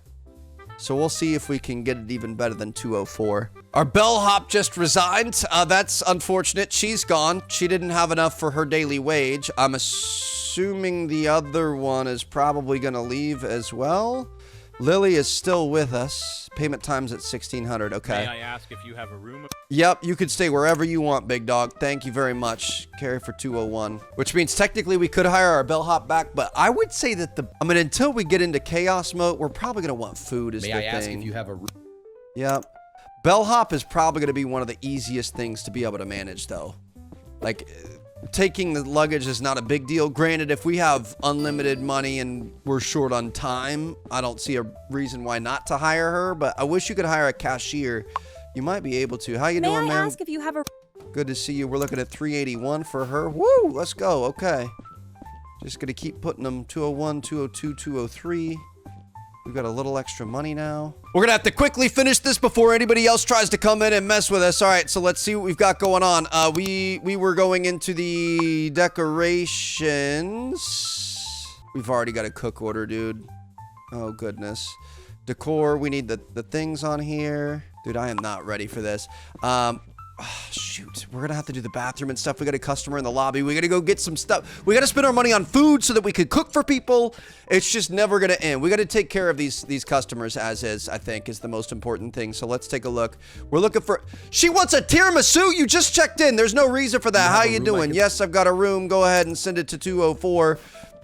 Speaker 1: so we'll see if we can get it even better than 204. Our bellhop just resigned. That's unfortunate. She's gone. She didn't have enough for her daily wage. I'm assuming the other one is probably going to leave as well. Lily is still with us. Payment time's at 1600. Okay.
Speaker 2: May I ask if you have a room?
Speaker 1: Yep, you could stay wherever you want, big dog. Thank you very much. Carry for 201. Which means technically we could hire our bellhop back, but I would say that until we get into chaos mode, we're probably going to want food is the thing.
Speaker 3: May I ask if you have a room?
Speaker 1: Yep. Bellhop is probably going to be one of the easiest things to be able to manage, though. Like, taking the luggage is not a big deal. Granted, if we have unlimited money and we're short on time, I don't see a reason why not to hire her, but I wish you could hire a cashier. You might be able to. How you doing, man?
Speaker 4: May I ask if you have a...
Speaker 1: Good to see you. We're looking at 381 for her. Woo! Let's go. Okay. Just going to keep putting them 201, 202, 203. We've got a little extra money now. We're going to have to quickly finish this before anybody else tries to come in and mess with us. All right, so let's see what we've got going on. We were going into the decorations. We've already got a cook order, dude. Oh, goodness. Decor, we need the things on here. Dude, I am not ready for this. Shoot. We're going to have to do the bathroom and stuff. We got a customer in the lobby. We got to go get some stuff. We got to spend our money on food so that we could cook for people. It's just never going to end. We got to take care of these customers as is, I think, is the most important thing. So let's take a look. We're looking for... She wants a tiramisu. You just checked in. There's no reason for that. How you doing? Yes, I've got a room. Go ahead and send it to 204.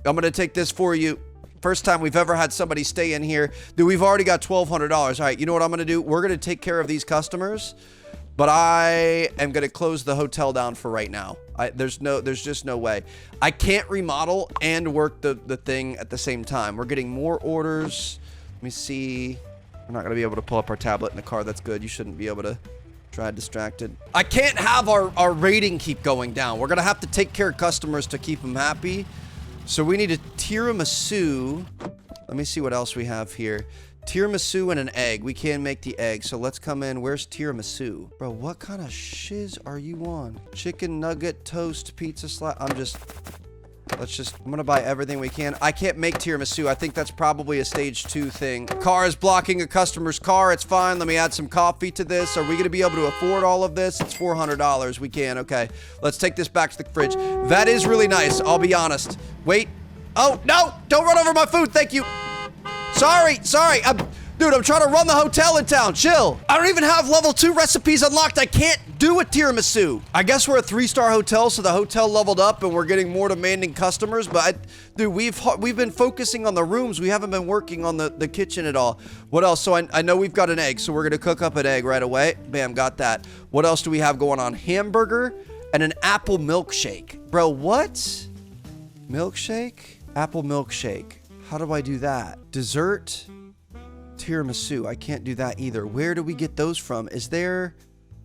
Speaker 1: I'm going to take this for you. First time we've ever had somebody stay in here. Dude, we've already got $1,200. All right, you know what I'm going to do? We're going to take care of these customers. But I am going to close the hotel down for right now. There's just no way. I can't remodel and work the thing at the same time. We're getting more orders. Let me see. We're not going to be able to pull up our tablet in the car. That's good. You shouldn't be able to try distracted. I can't have our rating keep going down. We're going to have to take care of customers to keep them happy. So we need a tiramisu. Let me see what else we have here. Tiramisu and an egg. We can make the egg, so let's come in. Where's tiramisu? Bro, what kind of shiz are you on? Chicken nugget, toast, pizza slice. I'm gonna buy everything we can. I can't make tiramisu. I think that's probably a stage 2 thing. Car is blocking a customer's car. It's fine. Let me add some coffee to this. Are we gonna be able to afford all of this? It's $400. We can. Okay. Let's take this back to the fridge. That is really nice. I'll be honest. Wait. Oh, no! Don't run over my food. Thank you. Sorry. Dude, Dude, I'm trying to run the hotel in town. Chill. I don't even have level 2 recipes unlocked. I can't do a tiramisu. I guess we're a 3-star hotel, so the hotel leveled up and we're getting more demanding customers. But dude, we've been focusing on the rooms. We haven't been working on the kitchen at all. What else? So I know we've got an egg, so we're gonna cook up an egg right away. Bam, got that. What else do we have going on? Hamburger and an apple milkshake. Bro, what? Milkshake? Apple milkshake. How do I do that? Dessert? Tiramisu. I can't do that either. Where do we get those from? Is there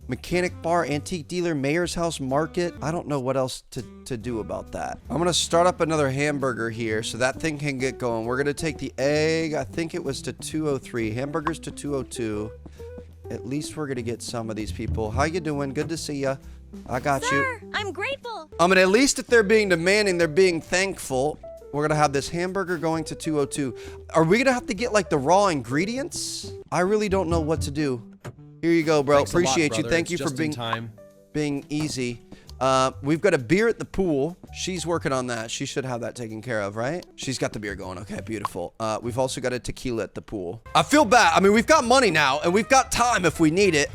Speaker 1: mechanic bar, antique dealer, mayor's house, market? I don't know what else to do about that. I'm gonna start up another hamburger here so that thing can get going. We're gonna take the egg. I think it was to 203. Hamburgers to 202. At least we're gonna get some of these people. How you doing? Good to see ya. I got you.
Speaker 2: Sir, I'm grateful.
Speaker 1: I mean, at least if they're being demanding, they're being thankful. We're gonna have this hamburger going to 202. Are we gonna have to get like the raw ingredients? I really don't know what to do. Here you go, bro.
Speaker 3: Thanks
Speaker 1: Appreciate
Speaker 3: a lot,
Speaker 1: you.
Speaker 3: brother.
Speaker 1: Thank you
Speaker 3: It's
Speaker 1: for
Speaker 3: just
Speaker 1: being easy. We've got a beer at the pool. She's working on that. She should have that taken care of, right? She's got the beer going. Okay, beautiful. We've also got a tequila at the pool. I feel bad. I mean, we've got money now and we've got time if we need it.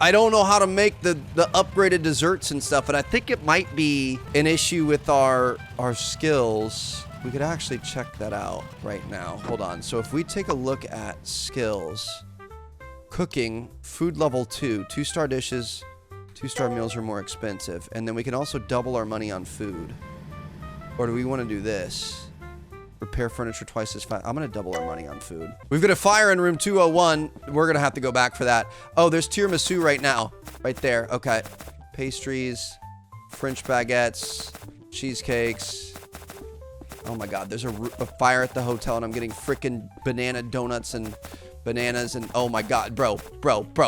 Speaker 1: I don't know how to make the upgraded desserts and stuff, and I think it might be an issue with our skills. We could actually check that out right now. Hold on. So if we take a look at skills, cooking, food level 2, 2-star dishes, 2-star meals are more expensive. And then we can also double our money on food. Or do we want to do this? Repair furniture twice as fast. I'm going to double our money on food. We've got a fire in room 201. We're going to have to go back for that. Oh, there's tiramisu right now. Right there. Okay. Pastries, French baguettes, cheesecakes. Oh my God, there's a fire at the hotel and I'm getting freaking banana donuts and bananas and oh my God, bro,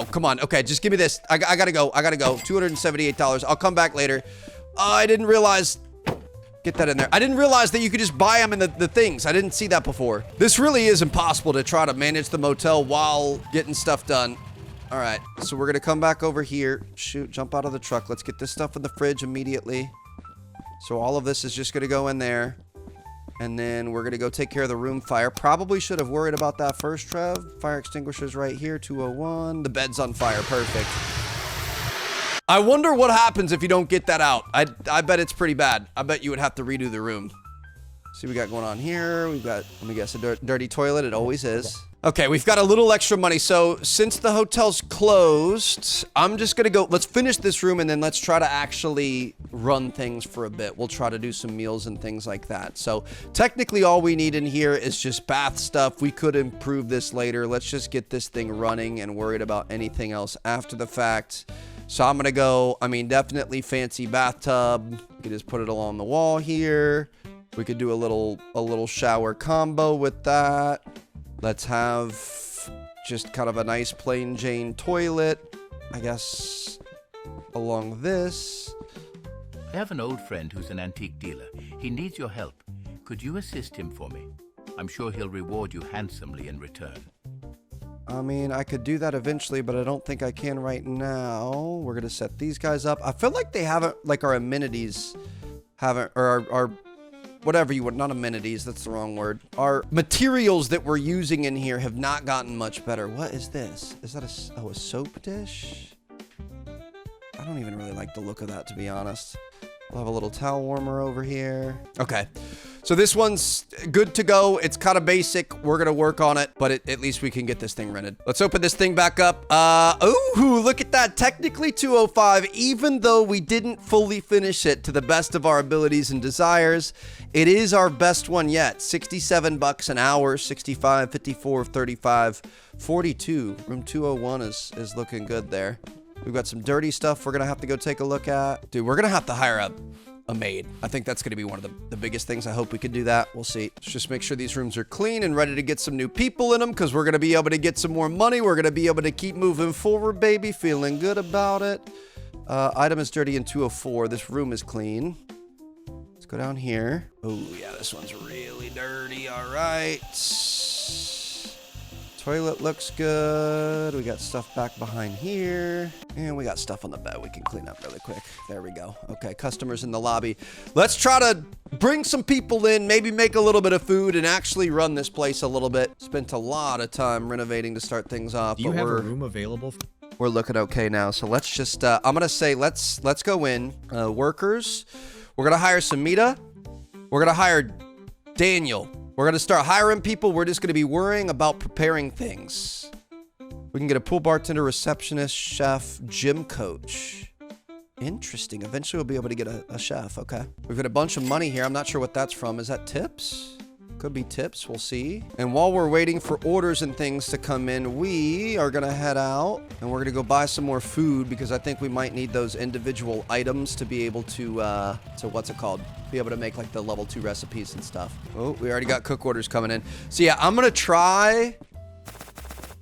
Speaker 1: come on. Okay, just give me this. I gotta go. $278. I'll come back later. I didn't realize. Get that in there. I didn't realize that you could just buy them in the things. I didn't see that before. This really is impossible to try to manage the motel while getting stuff done. All right, so we're gonna come back over here. Shoot, jump out of the truck. Let's get this stuff in the fridge immediately. So all of this is just gonna go in there. And then we're going to go take care of the room fire. Probably should have worried about that first, Trev. Fire extinguishers right here, 201. The bed's on fire. Perfect. I wonder what happens if you don't get that out. I bet it's pretty bad. I bet you would have to redo the room. See what we got going on here. We've got, let me guess, a dirty toilet. It always is. Okay, we've got a little extra money. So since the hotel's closed, I'm just gonna go, let's finish this room and then let's try to actually run things for a bit. We'll try to do some meals and things like that. So technically all we need in here is just bath stuff. We could improve this later. Let's just get this thing running and worried about anything else after the fact. So I'm gonna go, I mean, definitely fancy bathtub. We could just put it along the wall here. We could do a little shower combo with that. Let's have just kind of a nice plain Jane toilet, I guess, along this.
Speaker 4: I have an old friend who's an antique dealer. He needs your help. Could you assist him for me? I'm sure he'll reward you handsomely in return.
Speaker 1: I mean, I could do that eventually, but I don't think I can right now. We're going to set these guys up. I feel like they haven't, like our amenities haven't, or our whatever you want, not amenities, that's the wrong word. Our materials that we're using in here have not gotten much better. What is this? Is that a soap dish? I don't even really like the look of that, to be honest. We'll have a little towel warmer over here. Okay, so this one's good to go. It's kind of basic. We're gonna work on it, but at least we can get this thing rented. Let's open this thing back up. Ooh, look at that. Technically 205, even though we didn't fully finish it to the best of our abilities and desires. It is our best one yet. 67 bucks an hour, 65, 54, 35, 42. Room 201 is looking good there. We've got some dirty stuff we're gonna have to go take a look at. Dude, we're gonna have to hire a maid. I think that's gonna be one of the biggest things. I hope we can do that. We'll see. Let's just make sure these rooms are clean and ready to get some new people in them, because we're gonna be able to get some more money. We're gonna be able to keep moving forward, baby. Feeling good about it. Item is dirty in 204. This room is clean. Let's go down here. Oh yeah, this one's really dirty. All right. Toilet looks good. We got stuff back behind here. And we got stuff on the bed we can clean up really quick. There we go. Okay, customers in the lobby. Let's try to bring some people in, maybe make a little bit of food and actually run this place a little bit. Spent a lot of time renovating to start things off.
Speaker 2: Do you have a room available?
Speaker 1: We're looking okay now. So let's just, I'm going to say, let's go in. Workers. We're going to hire Samita. We're going to hire Daniel. We're going to start hiring people. We're just going to be worrying about preparing things. We can get a pool bartender, receptionist, chef, gym coach. Interesting. Eventually we'll be able to get a chef. Okay. We've got a bunch of money here. I'm not sure what that's from. Is that tips? Could be tips. We'll see. And while we're waiting for orders and things to come in, we are going to head out and we're going to go buy some more food because I think we might need those individual items to be able to what's it called? Be able to make like the level 2 recipes and stuff. Oh, we already got cook orders coming in. So yeah, I'm going to try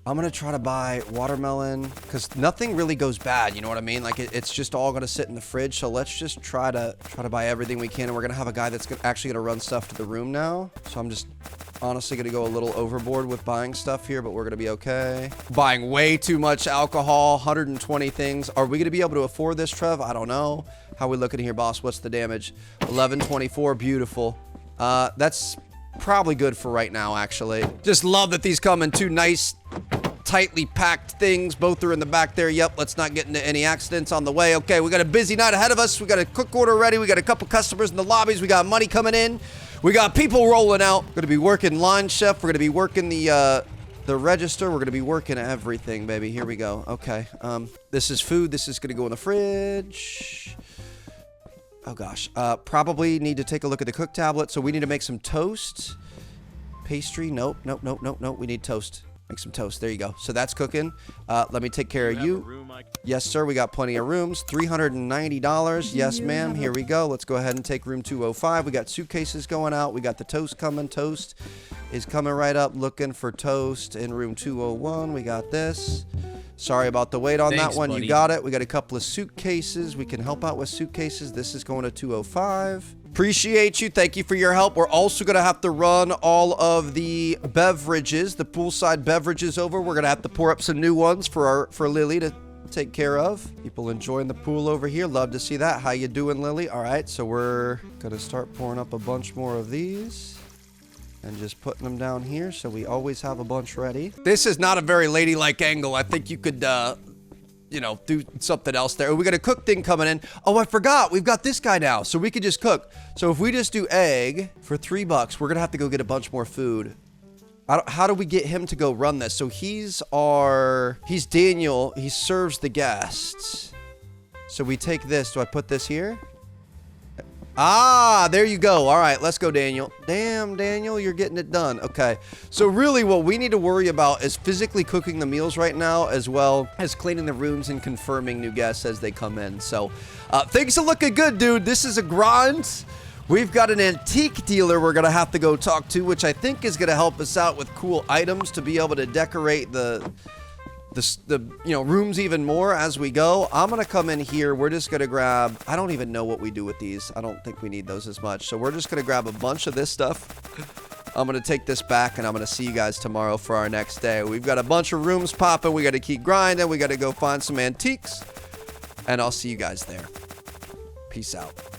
Speaker 1: to buy watermelon because nothing really goes bad. You know what I mean? Like it's just all going to sit in the fridge. So let's just try to buy everything we can. And we're going to have a guy that's actually going to run stuff to the room now. So I'm just honestly going to go a little overboard with buying stuff here, but we're going to be okay. Buying way too much alcohol, 120 things. Are we going to be able to afford this, Trev? I don't know. How we looking here, boss? What's the damage? 1124. Beautiful. That's probably good for right now, actually. Just love that these come in two nice, tightly packed things. Both are in the back there. Yep, let's not get into any accidents on the way. Okay, we got a busy night ahead of us. We got a cook order ready. We got a couple customers in the lobbies. We got money coming in. We got people rolling out. We're gonna be working line chef. We're gonna be working the register. We're gonna be working everything, baby. Here we go. Okay. This is food. This is gonna go in the fridge. Oh gosh. Probably need to take a look at the cook tablet. So we need to make some toast. Pastry. Nope. We need toast. Make some toast. There you go. So that's cooking. Let me take care of you. Yes, sir. We got plenty of rooms. $390. Yes, ma'am. Here we go. Let's go ahead and take room 205. We got suitcases going out. We got the toast coming. Toast is coming right up. Looking for toast in room 201. We got this. Sorry about the wait on that one. Buddy. You got it. We got a couple of suitcases. We can help out with suitcases. This is going to 205. Appreciate you. Thank you for your help. We're also going to have to run all of the beverages, the poolside beverages over. We're going to have to pour up some new ones for Lily to take care of. People enjoying the pool over here. Love to see that. How you doing, Lily? All right, so we're going to start pouring up a bunch more of these. And just putting them down here so we always have a bunch ready. This is not a very ladylike angle. I think you could, you know, do something else there. We got a cook thing coming in. Oh, I forgot. We've got this guy now. So we could just cook. So if we just do egg for $3, we're going to have to go get a bunch more food. How do we get him to go run this? So he's Daniel. He serves the guests. So we take this. Do I put this here? Ah, there you go. All right, let's go, Daniel. Damn, Daniel, you're getting it done. Okay, so really what we need to worry about is physically cooking the meals right now, as well as cleaning the rooms and confirming new guests as they come in. So things are looking good, dude. This is a grind. We've got an antique dealer we're going to have to go talk to, which I think is going to help us out with cool items to be able to decorate the rooms even more as we go. I'm gonna come in here. We're just gonna grab, I don't even know what we do with these. I don't think we need those as much. So we're just gonna grab a bunch of this stuff. I'm gonna take this back and I'm gonna see you guys tomorrow for our next day. We've got a bunch of rooms popping. We gotta keep grinding. We gotta go find some antiques, and I'll see you guys there. Peace out.